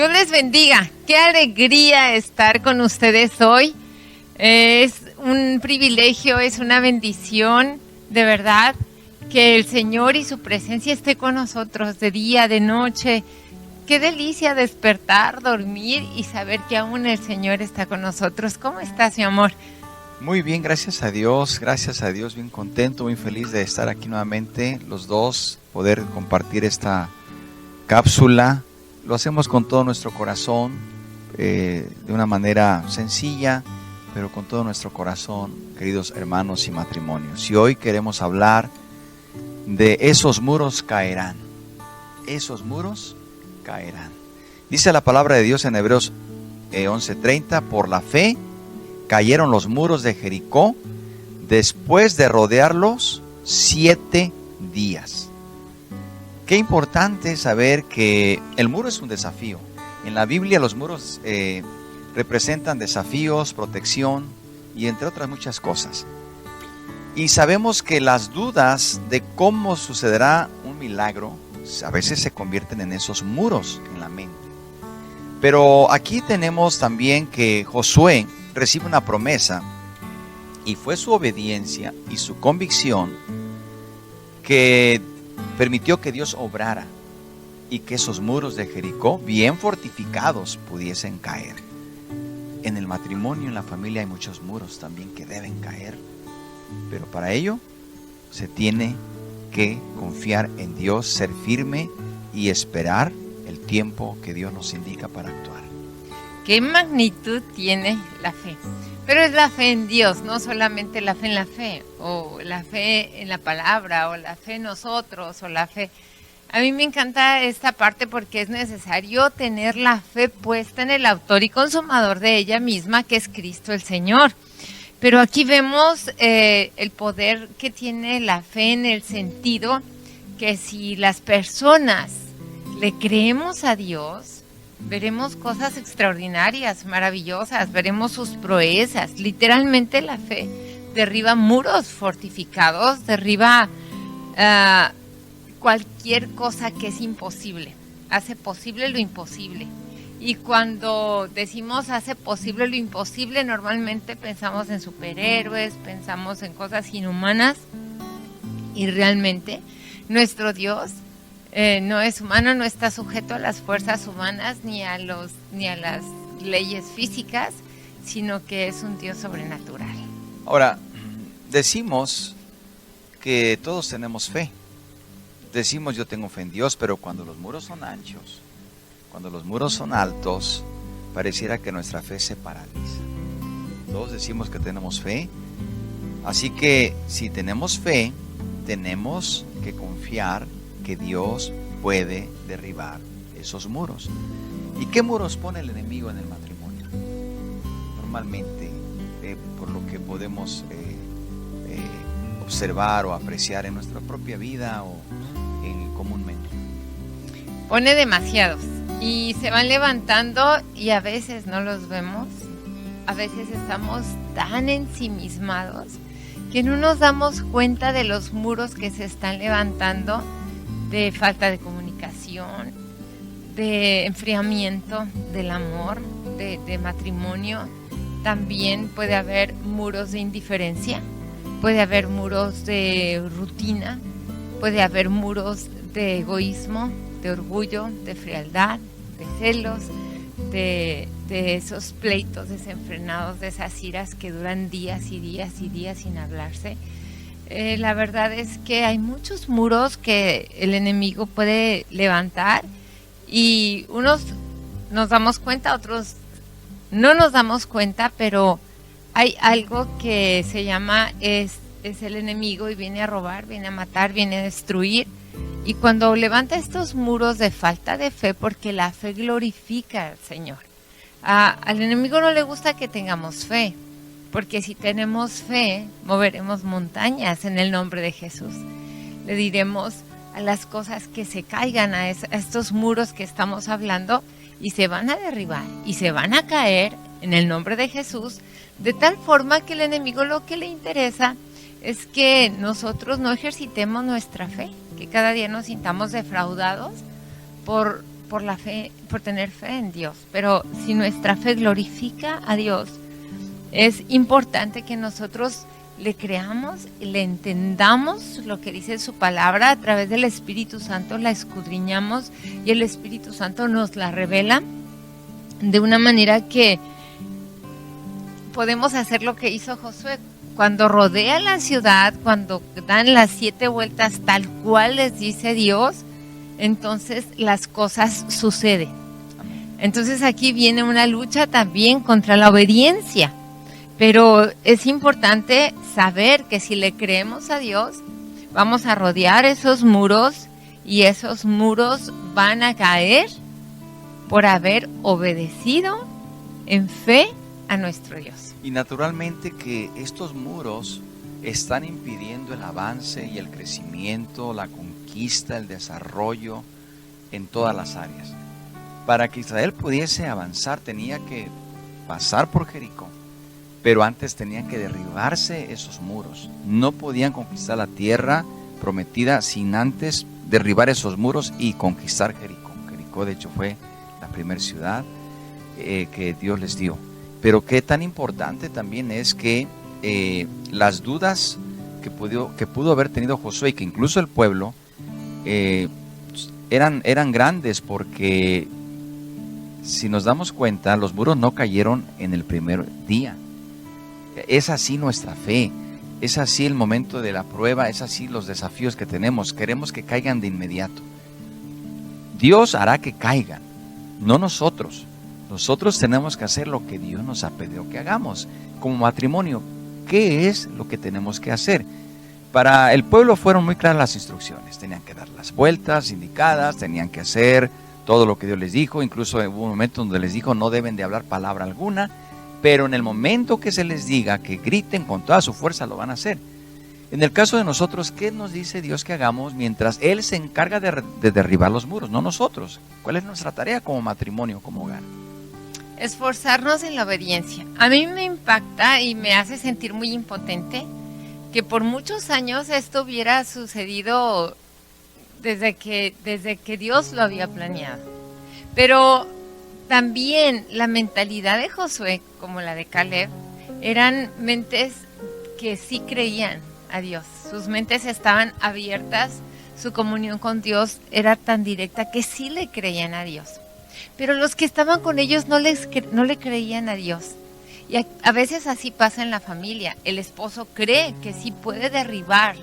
Dios les bendiga. Qué alegría estar con ustedes hoy. Es un privilegio, es una bendición, de verdad, que el Señor y su presencia esté con nosotros de día, de noche. Qué delicia despertar, dormir y saber que aún el Señor está con nosotros. ¿Cómo estás, mi amor? Muy bien, gracias a Dios, bien contento, muy feliz de estar aquí nuevamente, los dos, poder compartir esta cápsula. Lo hacemos con todo nuestro corazón, de una manera sencilla, pero con todo nuestro corazón, queridos hermanos y matrimonios. Y hoy queremos hablar de esos muros caerán. Esos muros caerán. Dice la palabra de Dios en Hebreos 11:30, por la fe cayeron los muros de Jericó después de rodearlos 7 días. Qué importante saber que el muro es un desafío. En la Biblia los muros representan desafíos, protección y entre otras muchas cosas. Y sabemos que las dudas de cómo sucederá un milagro a veces se convierten en esos muros en la mente. Pero aquí tenemos también que Josué recibe una promesa y fue su obediencia y su convicción que permitió que Dios obrara y que esos muros de Jericó, bien fortificados, pudiesen caer. En el matrimonio, en la familia hay muchos muros también que deben caer, pero para ello se tiene que confiar en Dios, ser firme y esperar el tiempo que Dios nos indica para actuar. ¿Qué magnitud tiene la fe? Pero es la fe en Dios, no solamente la fe en la fe, o la fe en la palabra, o la fe en nosotros, o la fe... A mí me encanta esta parte porque es necesario tener la fe puesta en el autor y consumador de ella misma, que es Cristo el Señor. Pero aquí vemos el poder que tiene la fe en el sentido que si las personas le creemos a Dios, veremos cosas extraordinarias, maravillosas, veremos sus proezas. Literalmente la fe derriba muros fortificados, derriba cualquier cosa que es imposible, hace posible lo imposible. Y cuando decimos hace posible lo imposible, normalmente pensamos en superhéroes, pensamos en cosas inhumanas, y realmente nuestro Dios no es humano, no está sujeto a las fuerzas humanas ni a las leyes físicas, sino que es un Dios sobrenatural. Ahora, decimos que todos tenemos fe. Decimos yo tengo fe en Dios, pero cuando los muros son anchos, cuando los muros son altos, pareciera que nuestra fe se paraliza. Todos decimos que tenemos fe, así que si tenemos fe, tenemos que confiar que Dios puede derribar esos muros. ¿Y qué muros pone el enemigo en el matrimonio? Normalmente, por lo que podemos observar o apreciar en nuestra propia vida o comúnmente. Pone demasiados y se van levantando y a veces no los vemos. A veces estamos tan ensimismados que no nos damos cuenta de los muros que se están levantando, de falta de comunicación, de enfriamiento del amor, de matrimonio. También puede haber muros de indiferencia, puede haber muros de rutina, puede haber muros de egoísmo, de orgullo, de frialdad, de celos, de esos pleitos desenfrenados, de esas iras que duran días y días y días sin hablarse. La verdad es que hay muchos muros que el enemigo puede levantar y unos nos damos cuenta, otros no nos damos cuenta, pero hay algo que se llama es el enemigo y viene a robar, viene a matar, viene a destruir. Y cuando levanta estos muros de falta de fe, porque la fe glorifica al Señor. Al enemigo no le gusta que tengamos fe, porque si tenemos fe, moveremos montañas en el nombre de Jesús. Le diremos a las cosas que se caigan, a estos muros que estamos hablando, y se van a derribar, y se van a caer en el nombre de Jesús, de tal forma que el enemigo lo que le interesa es que nosotros no ejercitemos nuestra fe, que cada día nos sintamos defraudados por por la fe, por tener fe en Dios. Pero si nuestra fe glorifica a Dios, es importante que nosotros le creamos, le entendamos lo que dice su palabra a través del Espíritu Santo, la escudriñamos y el Espíritu Santo nos la revela de una manera que podemos hacer lo que hizo Josué. Cuando rodea la ciudad, cuando dan las 7 vueltas tal cual les dice Dios, entonces las cosas suceden. Entonces aquí viene una lucha también contra la obediencia. Pero es importante saber que si le creemos a Dios, vamos a rodear esos muros y esos muros van a caer por haber obedecido en fe a nuestro Dios. Y naturalmente que estos muros están impidiendo el avance y el crecimiento, la conquista, el desarrollo en todas las áreas. Para que Israel pudiese avanzar tenía que pasar por Jericó. Pero antes tenían que derribarse esos muros. No podían conquistar la tierra prometida sin antes derribar esos muros y conquistar Jericó. Jericó de hecho fue la primera ciudad que Dios les dio. Pero qué tan importante también es que las dudas que pudo haber tenido Josué y que incluso el pueblo eran grandes, porque si nos damos cuenta, los muros no cayeron en el primer día. Es así nuestra fe, es así el momento de la prueba, es así los desafíos que tenemos. Queremos que caigan de inmediato. Dios hará que caigan, no nosotros. Nosotros tenemos que hacer lo que Dios nos ha pedido que hagamos. Como matrimonio, ¿qué es lo que tenemos que hacer? Para el pueblo fueron muy claras las instrucciones. Tenían que dar las vueltas indicadas, tenían que hacer todo lo que Dios les dijo. Incluso hubo un momento donde les dijo no deben de hablar palabra alguna. Pero en el momento que se les diga que griten con toda su fuerza, lo van a hacer. En el caso de nosotros, ¿qué nos dice Dios que hagamos mientras Él se encarga de derribar los muros? No nosotros. ¿Cuál es nuestra tarea como matrimonio, como hogar? Esforzarnos en la obediencia. A mí me impacta y me hace sentir muy impotente que por muchos años esto hubiera sucedido desde que Dios lo había planeado. Pero también la mentalidad de Josué, como la de Caleb, eran mentes que sí creían a Dios. Sus mentes estaban abiertas, su comunión con Dios era tan directa que sí le creían a Dios. Pero los que estaban con ellos no le creían a Dios. Y a veces así pasa en la familia. El esposo cree que sí puede derribar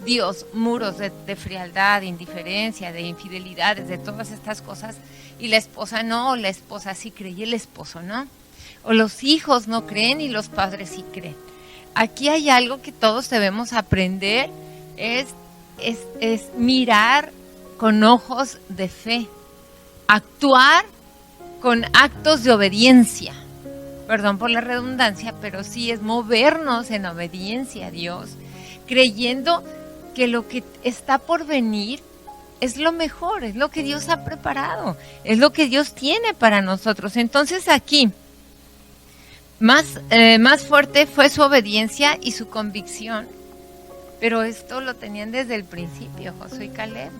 Dios muros de frialdad, de indiferencia, de infidelidades, de todas estas cosas, y la esposa no, o la esposa sí cree y el esposo no, o los hijos no creen y los padres sí creen. Aquí hay algo que todos debemos aprender, es mirar con ojos de fe, actuar con actos de obediencia. Perdón por la redundancia, pero sí es movernos en obediencia a Dios, creyendo que lo que está por venir es lo mejor, es lo que Dios ha preparado, es lo que Dios tiene para nosotros. Entonces aquí, más fuerte fue su obediencia y su convicción, pero esto lo tenían desde el principio, Josué y Caleb.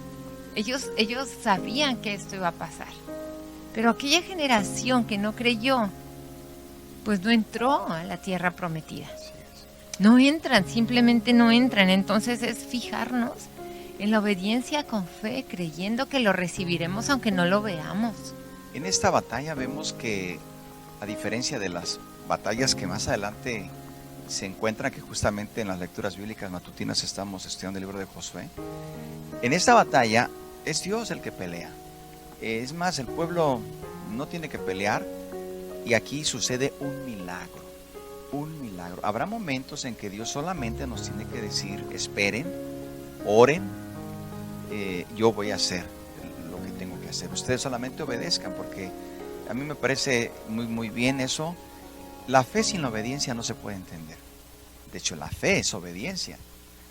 Ellos sabían que esto iba a pasar, pero aquella generación que no creyó, pues no entró a la tierra prometida. No entran, simplemente no entran. Entonces es fijarnos en la obediencia con fe, creyendo que lo recibiremos aunque no lo veamos. En esta batalla vemos que, a diferencia de las batallas que más adelante se encuentran, que justamente en las lecturas bíblicas matutinas estamos estudiando el libro de Josué, en esta batalla es Dios el que pelea. Es más, el pueblo no tiene que pelear, y aquí sucede un milagro. Un milagro. Habrá momentos en que Dios solamente nos tiene que decir: esperen, oren, yo voy a hacer lo que tengo que hacer. Ustedes solamente obedezcan, porque a mí me parece muy bien eso. La fe sin la obediencia no se puede entender. De hecho, la fe es obediencia.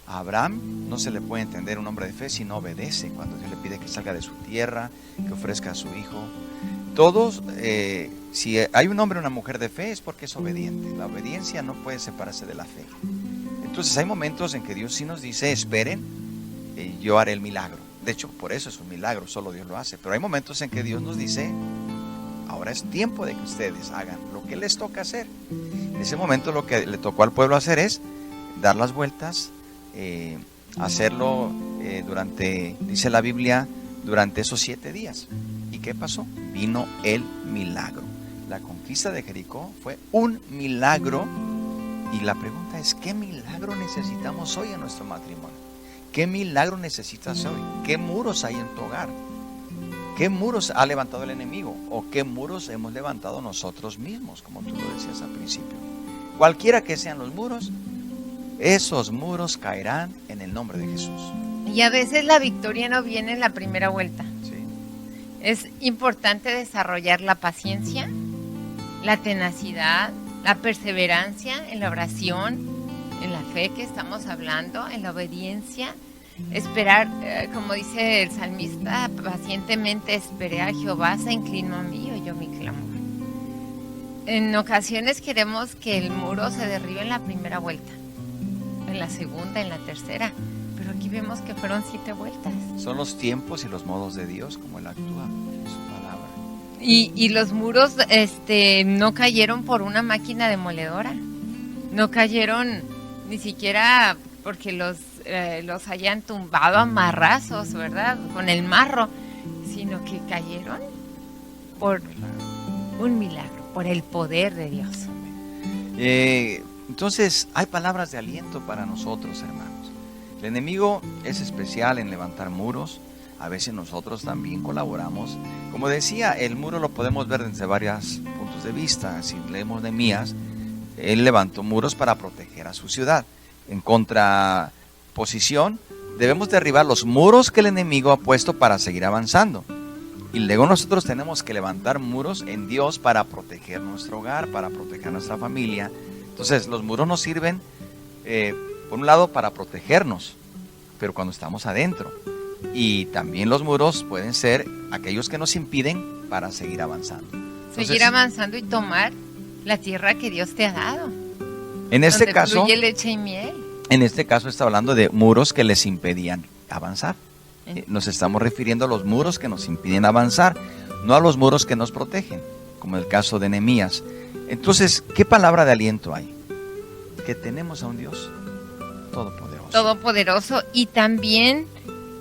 A Abraham no se le puede entender un hombre de fe si no obedece. Cuando Dios le pide que salga de su tierra, que ofrezca a su hijo. Todos, si hay un hombre o una mujer de fe, es porque es obediente. La obediencia no puede separarse de la fe. Entonces hay momentos en que Dios sí nos dice: esperen, yo haré el milagro. De hecho, por eso es un milagro, solo Dios lo hace. Pero hay momentos en que Dios nos dice, ahora es tiempo de que ustedes hagan lo que les toca hacer. En ese momento lo que le tocó al pueblo hacer es dar las vueltas, hacerlo durante, dice la Biblia, durante esos 7 días. ¿Y qué pasó? Vino el milagro. La conquista de Jericó fue un milagro. Y la pregunta es, ¿qué milagro necesitamos hoy en nuestro matrimonio? ¿Qué milagro necesitas hoy? ¿Qué muros hay en tu hogar? ¿Qué muros ha levantado el enemigo? ¿O qué muros hemos levantado nosotros mismos, como tú lo decías al principio? Cualquiera que sean los muros, esos muros caerán en el nombre de Jesús. Y a veces la victoria no viene en la primera vuelta. Sí. Es importante desarrollar la paciencia, la tenacidad, la perseverancia en la oración, en la fe que estamos hablando, en la obediencia. Esperar, como dice el salmista, pacientemente esperé a Jehová, se inclinó a mí y oyó mi clamor. En ocasiones queremos que el muro se derribe en la primera vuelta, en la segunda, en la tercera, pero aquí vemos que fueron 7 vueltas. Son los tiempos y los modos de Dios, como Él actúa en su palabra. Y los muros no cayeron por una máquina demoledora, no cayeron ni siquiera porque los hayan tumbado a marrazos, ¿verdad? Con el marro, sino que cayeron por un milagro, por el poder de Dios. Entonces, hay palabras de aliento para nosotros, hermanos. El enemigo es especial en levantar muros. A veces nosotros también colaboramos. Como decía, el muro lo podemos ver desde varios puntos de vista. Si leemos Nehemías, él levantó muros para proteger a su ciudad. En contraposición, debemos derribar los muros que el enemigo ha puesto para seguir avanzando. Y luego nosotros tenemos que levantar muros en Dios para proteger nuestro hogar, para proteger nuestra familia. Entonces, los muros nos sirven, por un lado, para protegernos, pero cuando estamos adentro. Y también los muros pueden ser aquellos que nos impiden para seguir avanzando. Entonces, seguir avanzando y tomar la tierra que Dios te ha dado. En este caso, fluye leche y miel. En este caso está hablando de muros que les impedían avanzar. Nos estamos refiriendo a los muros que nos impiden avanzar, no a los muros que nos protegen, como el caso de Nehemías. Entonces, ¿qué palabra de aliento hay? Que tenemos a un Dios todopoderoso. Todopoderoso, y también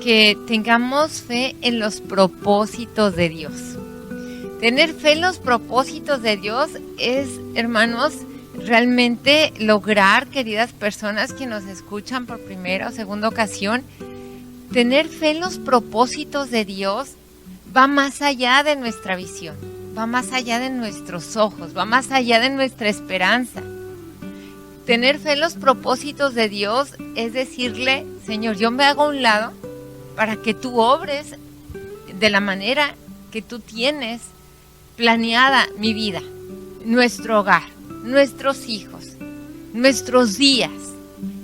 que tengamos fe en los propósitos de Dios. Tener fe en los propósitos de Dios es, hermanos, realmente lograr, queridas personas que nos escuchan por primera o segunda ocasión, tener fe en los propósitos de Dios va más allá de nuestra visión, va más allá de nuestros ojos, va más allá de nuestra esperanza. Tener fe en los propósitos de Dios es decirle, Señor, yo me hago a un lado para que tú obres de la manera que tú tienes planeada mi vida, nuestro hogar, nuestros hijos, nuestros días.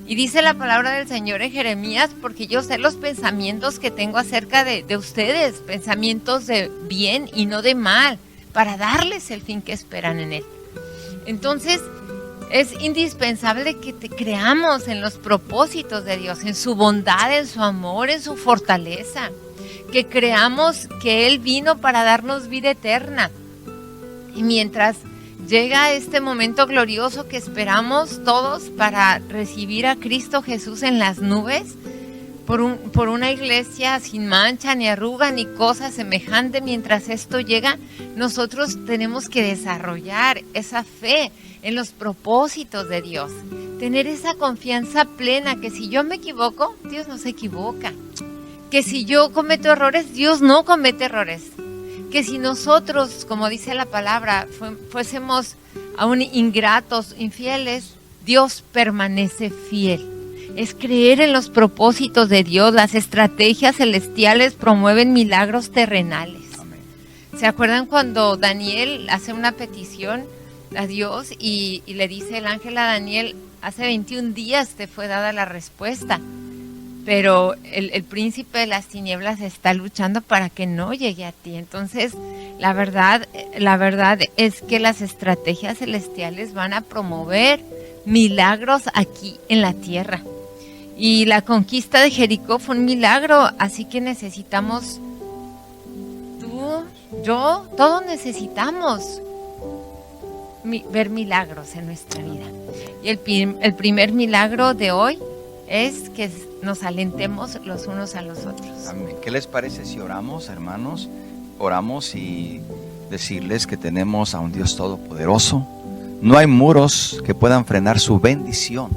Y dice la palabra del Señor en Jeremías, porque yo sé los pensamientos que tengo acerca de ustedes, pensamientos de bien y no de mal, para darles el fin que esperan en Él. Entonces, es indispensable que te creamos en los propósitos de Dios, en su bondad, en su amor, en su fortaleza, que creamos que Él vino para darnos vida eterna. Y mientras llega este momento glorioso que esperamos todos para recibir a Cristo Jesús en las nubes, por una iglesia sin mancha, ni arruga, ni cosa semejante, mientras esto llega, nosotros tenemos que desarrollar esa fe en los propósitos de Dios. Tener esa confianza plena que si yo me equivoco, Dios no se equivoca. Que si yo cometo errores, Dios no comete errores. Que si nosotros, como dice la palabra, fuésemos aún ingratos, infieles, Dios permanece fiel. Es creer en los propósitos de Dios. Las estrategias celestiales promueven milagros terrenales. Amén. ¿Se acuerdan cuando Daniel hace una petición a Dios y le dice el ángel a Daniel, hace 21 días te fue dada la respuesta, pero el príncipe de las tinieblas está luchando para que no llegue a ti? Entonces, la verdad es que las estrategias celestiales van a promover milagros aquí en la tierra. Y la conquista de Jericó fue un milagro, así que necesitamos, tú, yo, todos necesitamos ver milagros en nuestra vida. Y el primer milagro de hoy es que nos alentemos los unos a los otros. Amén. ¿Qué les parece si oramos, hermanos? Oramos y decirles que tenemos a un Dios todopoderoso. No hay muros que puedan frenar su bendición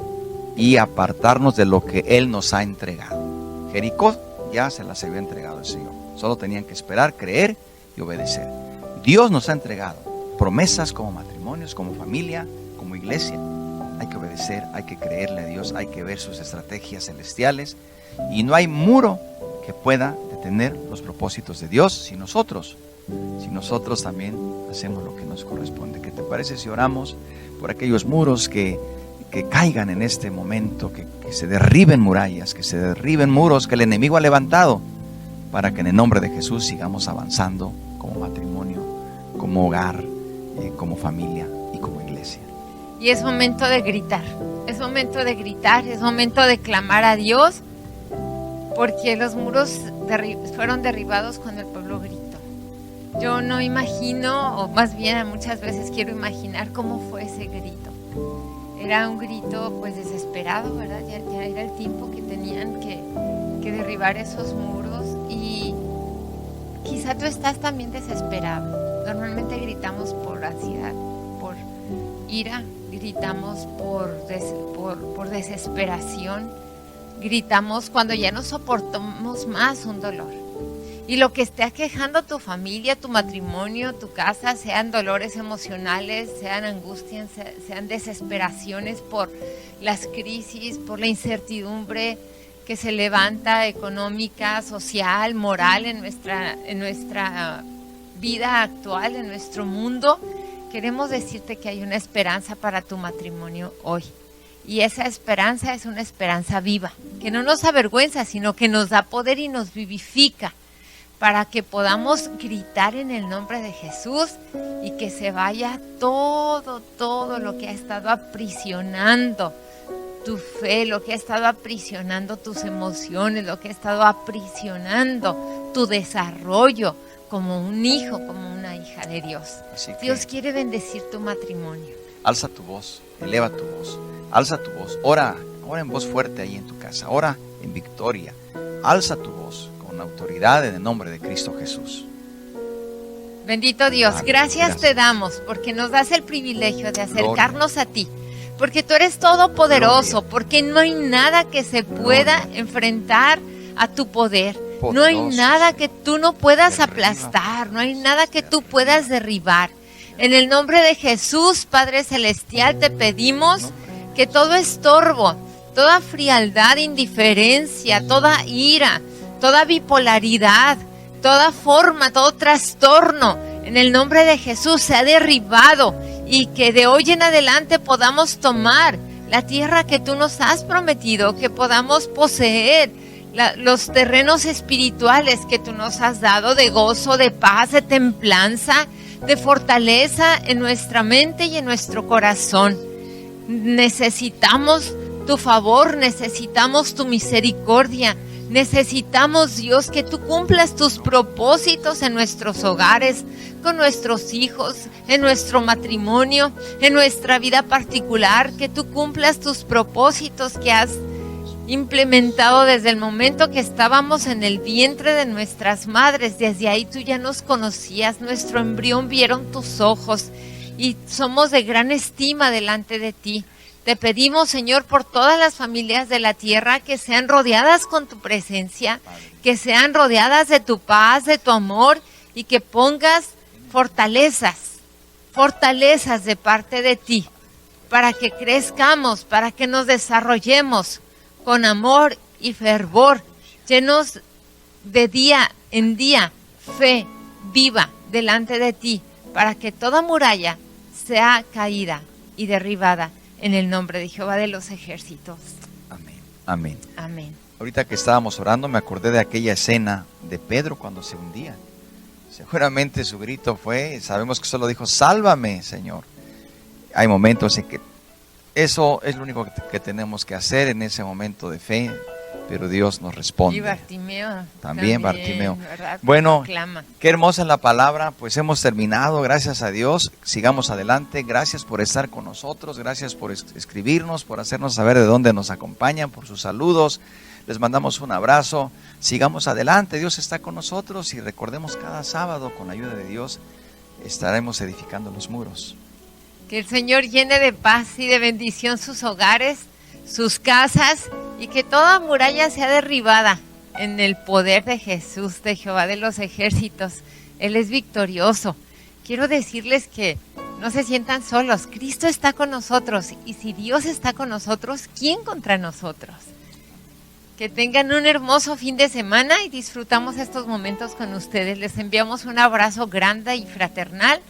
y apartarnos de lo que Él nos ha entregado. Jericó ya se las había entregado el Señor. Solo tenían que esperar, creer y obedecer. Dios nos ha entregado promesas como matrimonios, como familia, como iglesia. Hay que obedecer, hay que creerle a Dios, hay que ver sus estrategias celestiales. Y no hay muro que pueda detener los propósitos de Dios si nosotros también hacemos lo que nos corresponde. ¿Qué te parece si oramos por aquellos muros que caigan en este momento, que se derriben murallas, que se derriben muros que el enemigo ha levantado, para que en el nombre de Jesús sigamos avanzando como matrimonio, como hogar, como familia y como iglesia? Y es momento de gritar, es momento de gritar, es momento de clamar a Dios, porque los muros fueron derribados cuando el pueblo gritó. Yo no imagino, o más bien muchas veces quiero imaginar cómo fue ese grito. Era un grito pues desesperado, ¿verdad? Ya era el tiempo que tenían que derribar esos muros, y quizá tú estás también desesperado. Normalmente gritamos por ansiedad, por ira, gritamos por desesperación, gritamos cuando ya no soportamos más un dolor. Y lo que esté aquejando tu familia, tu matrimonio, tu casa, sean dolores emocionales, sean angustias, sean desesperaciones por las crisis, por la incertidumbre que se levanta económica, social, moral en nuestra vida actual, en nuestro mundo, queremos decirte que hay una esperanza para tu matrimonio hoy. Y esa esperanza es una esperanza viva, que no nos avergüenza, sino que nos da poder y nos vivifica, para que podamos gritar en el nombre de Jesús y que se vaya todo lo que ha estado aprisionando tu fe, lo que ha estado aprisionando tus emociones, lo que ha estado aprisionando tu desarrollo como un hijo, como una hija de Dios. Dios quiere bendecir tu matrimonio. Alza tu voz, eleva tu voz, alza tu voz, ora en voz fuerte ahí en tu casa, ora en victoria, alza tu voz con autoridad en el nombre de Cristo Jesús. Bendito Dios, Amén. Gracias te damos porque nos das el privilegio de acercarnos a ti, porque tú eres todopoderoso, porque no hay nada que se pueda enfrentar a tu poder. No hay nada que tú no puedas aplastar, no hay nada que tú puedas derribar. En el nombre de Jesús, Padre Celestial, te pedimos que todo estorbo, toda frialdad, indiferencia, toda ira, toda bipolaridad, toda forma, todo trastorno, en el nombre de Jesús sea derribado, y que de hoy en adelante podamos tomar la tierra que tú nos has prometido, que podamos poseer los terrenos espirituales que tú nos has dado, de gozo, de paz, de templanza, de fortaleza en nuestra mente y en nuestro corazón. Necesitamos tu favor, necesitamos tu misericordia, necesitamos, Dios, que tú cumplas tus propósitos en nuestros hogares, con nuestros hijos, en nuestro matrimonio, en nuestra vida particular, que tú cumplas tus propósitos que has implementado desde el momento que estábamos en el vientre de nuestras madres. Desde ahí tú ya nos conocías, nuestro embrión vieron tus ojos y somos de gran estima delante de ti. Te pedimos, Señor, por todas las familias de la tierra, que sean rodeadas con tu presencia, que sean rodeadas de tu paz, de tu amor, y que pongas fortalezas de parte de ti, para que crezcamos, para que nos desarrollemos con amor y fervor, llenos de día en día, fe viva delante de ti, para que toda muralla sea caída y derribada en el nombre de Jehová de los ejércitos. Amén. Amén. Amén. Ahorita que estábamos orando me acordé de aquella escena de Pedro cuando se hundía. Seguramente su grito fue, sabemos que solo dijo, sálvame, Señor. Hay momentos en que Eso es lo único que tenemos que hacer en ese momento de fe, pero Dios nos responde. Y Bartimeo. También Bartimeo. ¿Verdad? Bueno, Clama. qué hermosa es la palabra, pues hemos terminado, gracias a Dios, sigamos adelante, gracias por estar con nosotros, gracias por escribirnos, por hacernos saber de dónde nos acompañan, por sus saludos, les mandamos un abrazo, sigamos adelante, Dios está con nosotros y recordemos cada sábado con la ayuda de Dios estaremos edificando los muros. Que el Señor llene de paz y de bendición sus hogares, sus casas, y que toda muralla sea derribada en el poder de Jesús, de Jehová de los ejércitos. Él es victorioso. Quiero decirles que no se sientan solos. Cristo está con nosotros. Y si Dios está con nosotros, ¿quién contra nosotros? Que tengan un hermoso fin de semana y disfrutamos estos momentos con ustedes. Les enviamos un abrazo grande y fraternal.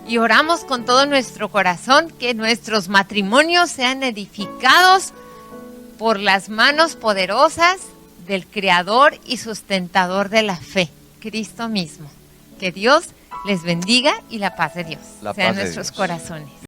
Y oramos con todo nuestro corazón que nuestros matrimonios sean edificados por las manos poderosas del Creador y sustentador de la fe, Cristo mismo. Que Dios les bendiga y la paz de Dios sea en nuestros corazones.